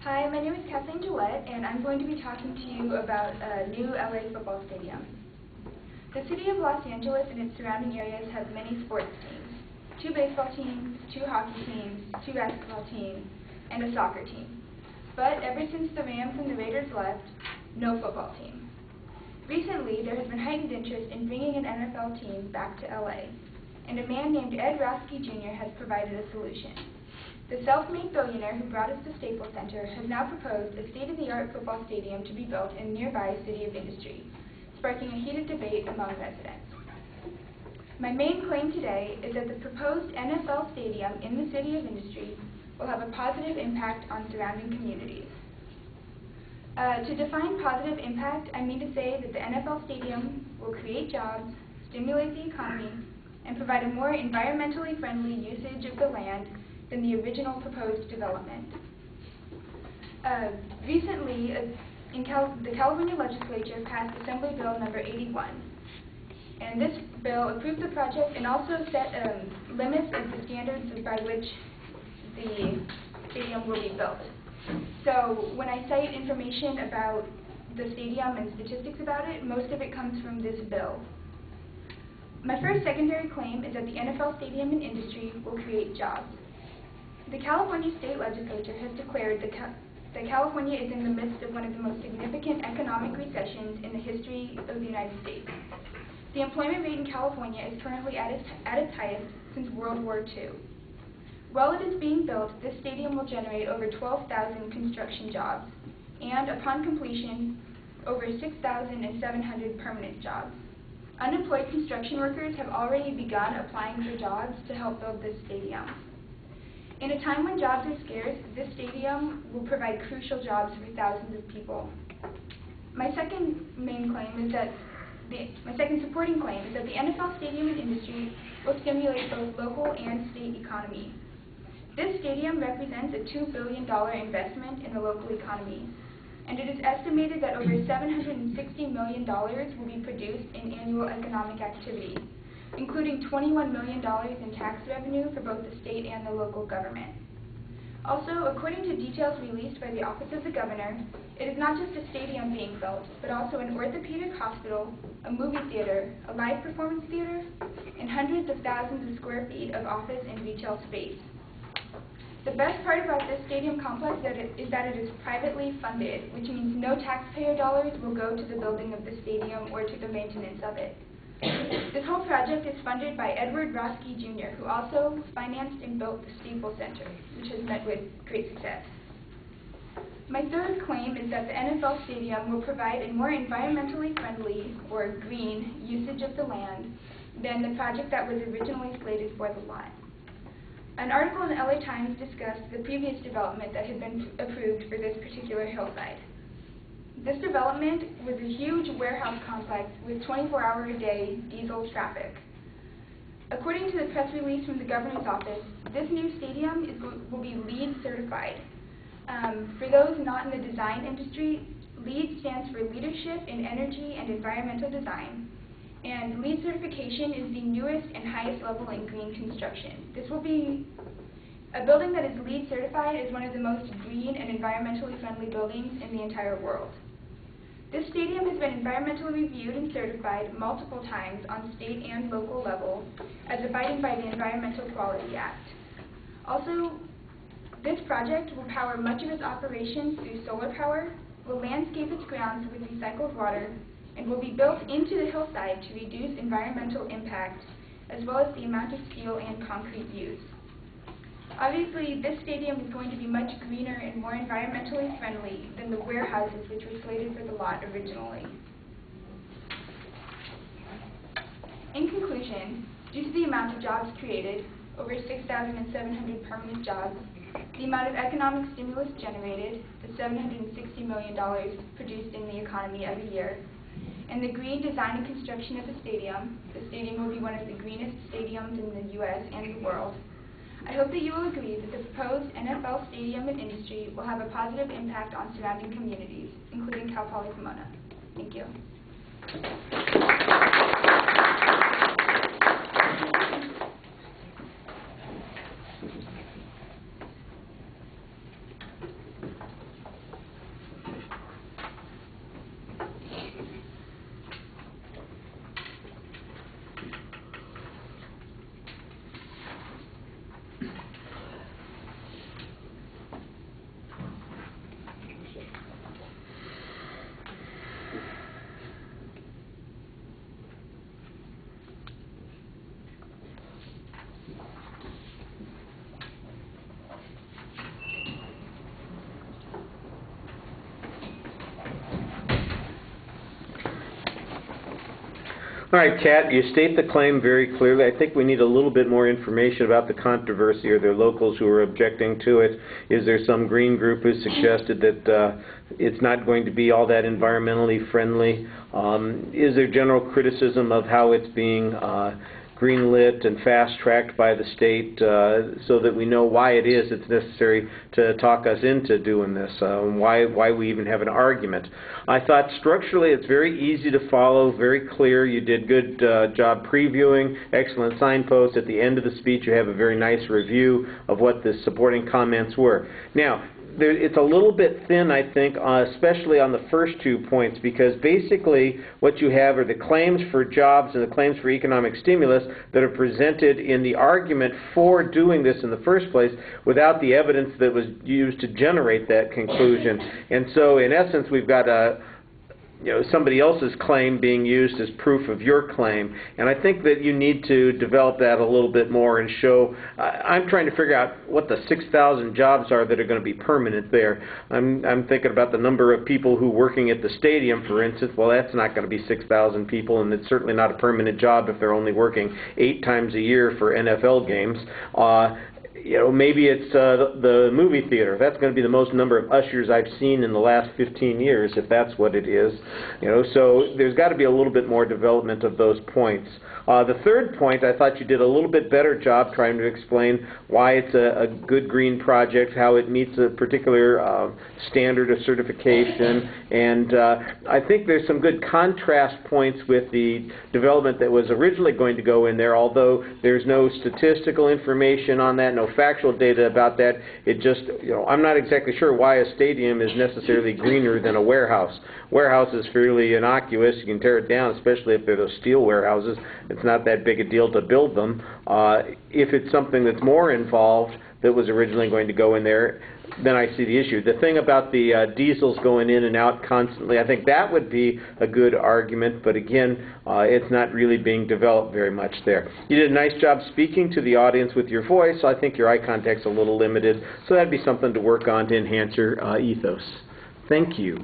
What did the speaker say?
Hi, my name is Kathleen Gillette, and I'm going to be talking to you about a new LA football stadium. The city of Los Angeles and its surrounding areas have many sports teams: 2 baseball teams, 2 hockey teams, 2 basketball teams, and a soccer team. But ever since the Rams and the Raiders left, no football team. Recently, there has been heightened interest in bringing an NFL team back to LA, and a man named Ed Roski Jr. has provided a solution. The self-made billionaire who brought us to Staples Center has now proposed a state-of-the-art football stadium to be built in nearby City of Industry, sparking a heated debate among residents. My main claim today is that the proposed NFL stadium in the City of Industry will have a positive impact on surrounding communities. To define positive impact, I mean to say that the NFL stadium will create jobs, stimulate the economy, and provide a more environmentally friendly usage of the land than the original proposed development. Recently, the California legislature passed Assembly Bill number 81, and this bill approved the project and also set limits of the standards by which the stadium will be built. So when I cite information about the stadium and statistics about it, most of it comes from this bill. My first secondary claim is that the NFL stadium and industry will create jobs. The California State Legislature has declared that California is in the midst of one of the most significant economic recessions in the history of the United States. The employment rate in California is currently at its highest since World War II. While it is being built, this stadium will generate over 12,000 construction jobs, and upon completion, over 6,700 permanent jobs. Unemployed construction workers have already begun applying for jobs to help build this stadium. In a time when jobs are scarce, this stadium will provide crucial jobs for thousands of people. My second supporting claim is that the NFL stadium and industry will stimulate both local and state economy. This stadium represents a $2 billion investment in the local economy, and it is estimated that over $760 million will be produced in annual economic activity, including $21 million in tax revenue for both the state and the local government. Also, according to details released by the Office of the Governor, it is not just a stadium being built, but also an orthopedic hospital, a movie theater, a live performance theater, and hundreds of thousands of square feet of office and retail space. The best part about this stadium complex is that it is privately funded, which means no taxpayer dollars will go to the building of the stadium or to the maintenance of it. This whole project is funded by Edward Roski Jr., who also financed and built the Staples Center, which has met with great success. My third claim is that the NFL stadium will provide a more environmentally friendly, or green, usage of the land than the project that was originally slated for the lot. An article in the LA Times discussed the previous development that had been approved for this particular hillside. This development was a huge warehouse complex with 24-hour-a-day diesel traffic. According to the press release from the governor's office, this new stadium will be LEED certified. For those not in the design industry, LEED stands for Leadership in Energy and Environmental Design, and LEED certification is the newest and highest level in green construction. This will be a building that is LEED certified is one of the most green and environmentally friendly buildings in the entire world. This stadium has been environmentally reviewed and certified multiple times on state and local level as abiding by the Environmental Quality Act. Also, this project will power much of its operations through solar power, will landscape its grounds with recycled water, and will be built into the hillside to reduce environmental impact, as well as the amount of steel and concrete used. Obviously, this stadium is going to be much greener and more environmentally friendly than the warehouses which were slated for the lot originally. In conclusion, due to the amount of jobs created, over 6,700 permanent jobs, the amount of economic stimulus generated, the $760 million produced in the economy every year, and the green design and construction of the stadium will be one of the greenest stadiums in the U.S. and the world. I hope that you will agree that the proposed NFL stadium and industry will have a positive impact on surrounding communities, including Cal Poly Pomona. Thank you. All right, Kat, you state the claim very clearly. I think we need a little bit more information about the controversy. Are there locals who are objecting to it? Is there some green group who suggested that it's not going to be all that environmentally friendly? Is there general criticism of how it's being greenlit and fast-tracked by the state so that we know why it is it's necessary to talk us into doing this, why we even have an argument. I thought structurally it's very easy to follow, very clear. You did good job previewing, excellent signposts. At the end of the speech you have a very nice review of what the supporting comments were. Now, it's a little bit thin, I think, especially on the first 2 points, because basically what you have are the claims for jobs and the claims for economic stimulus that are presented in the argument for doing this in the first place without the evidence that was used to generate that conclusion. And so, in essence, we've got somebody else's claim being used as proof of your claim. And I think that you need to develop that a little bit more and show. I'm trying to figure out what the 6,000 jobs are that are going to be permanent there. I'm thinking about the number of people who are working at the stadium, for instance. Well, that's not going to be 6,000 people, and it's certainly not a permanent job if they're only working 8 times a year for NFL games. Maybe it's the movie theater. That's going to be the most number of ushers I've seen in the last 15 years, if that's what it is. So there's got to be a little bit more development of those points. The third point, I thought you did a little bit better job trying to explain why it's a good green project, how it meets a particular standard of certification, and I think there's some good contrast points with the development that was originally going to go in there, although there's no statistical information on that, no factual data about that. It just, I'm not exactly sure why a stadium is necessarily greener than a warehouse. Warehouse is fairly innocuous. You can tear it down, especially if they're those steel warehouses. It's not that big a deal to build them. If it's something that's more involved that was originally going to go in there, then I see the issue. The thing about the diesels going in and out constantly, I think that would be a good argument, but again, it's not really being developed very much there. You did a nice job speaking to the audience with your voice. I think your eye contact's a little limited, so that'd be something to work on to enhance your ethos. Thank you.